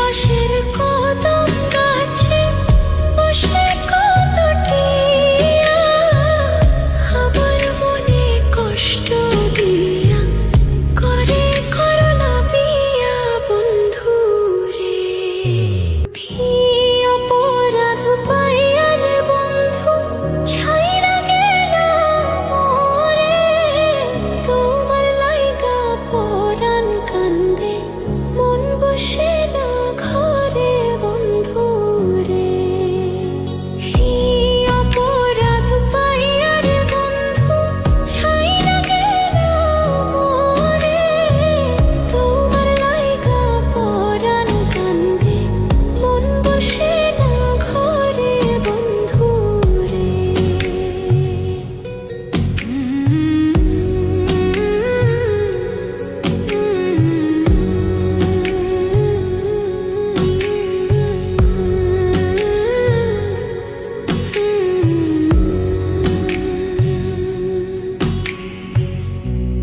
পাশের কদম গাছে বসে কত টিয়া আমার মনে কষ্ট দিয়া করে করলা বিয়া বন্ধু রে। কি অপরাধ পাইয়া রে বন্ধু ছাইরা গেলা মোরে, তোমার লাইগা পরাণ কান্দে মন বসে না ঘরে বন্ধু রে। কি অপরাধ পাইয়া রে বন্ধু ছাইরা গেলা মোরে, তোমার লাইগা পরাণ কান্দে মন বসে না ঘরে বন্ধু রে।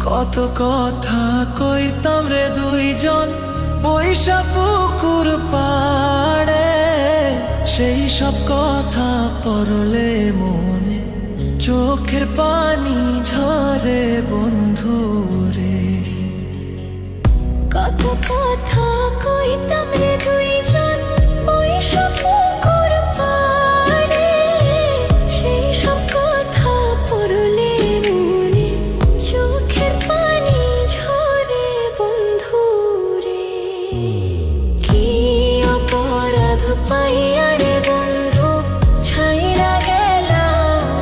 কত কথা কইতাম রে দুইজন বৈশা পুকুর পাড়ে, সেই সব কথা পড়লে মনে চোখের পানি ঝরে বন্ধু রে। কত কথা কইতাম রে দুইজন বৈশা পুকুর পাড়ে, সেই সব কথা পড়লে মনে চোখের পানি ঝরে বন্ধু রে। কি অপরাধ পাইয়া রে বন্ধু ছাইরা গেলা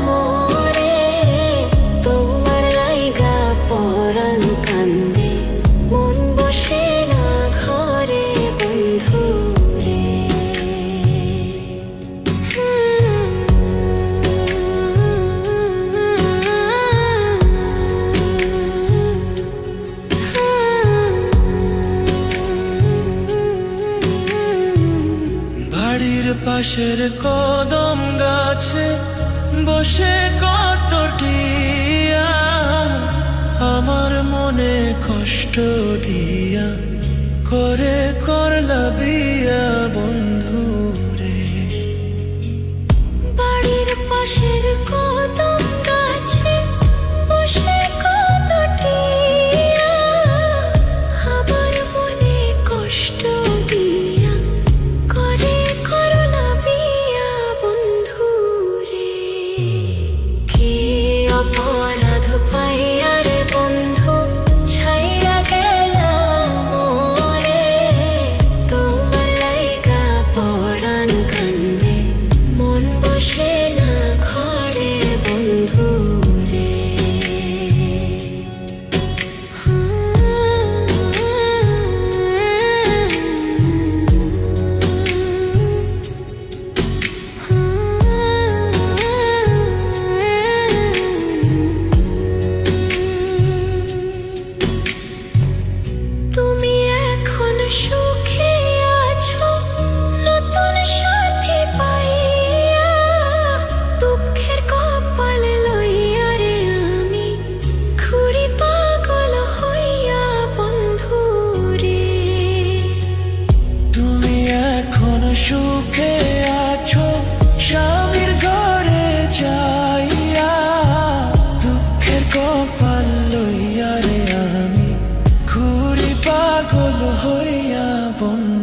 মোরে, তোমার লাইগা পরাণ কান্দে মন বসে না ঘরে বন্ধু রে। বাড়ির পাশের কদম গাছে বসে কত টিয়া আমার মনে কষ্ট দিয়া করে করলা বিয়া বন্ধু রে। বাড়ির পাশের কদম গাছে বসে কত টিয়া আমার মনে কষ্ট দিয়া করে করলা বিয়া বন্ধু রে। কি অপরাধ পাইয়া রে বন্ধু ছাইরা গেলা মোরে, তোমার লাইগা পরাণ কান্দে মন বসে না ঘরে বন্ধু রে। তুমি এখন সুখে আছো নতুন সাথী পাইয়া, দুঃখের কপাল লইয়া রে আমি ঘুরি পাগল হইয়া বন্ধু রে। তুমি এখন সুখে আছো স্বামীর ঘরে যাইয়া, দুঃখের কপাল লইয়া রে আমি ঘুরি পাগল হইয়া বন্ধু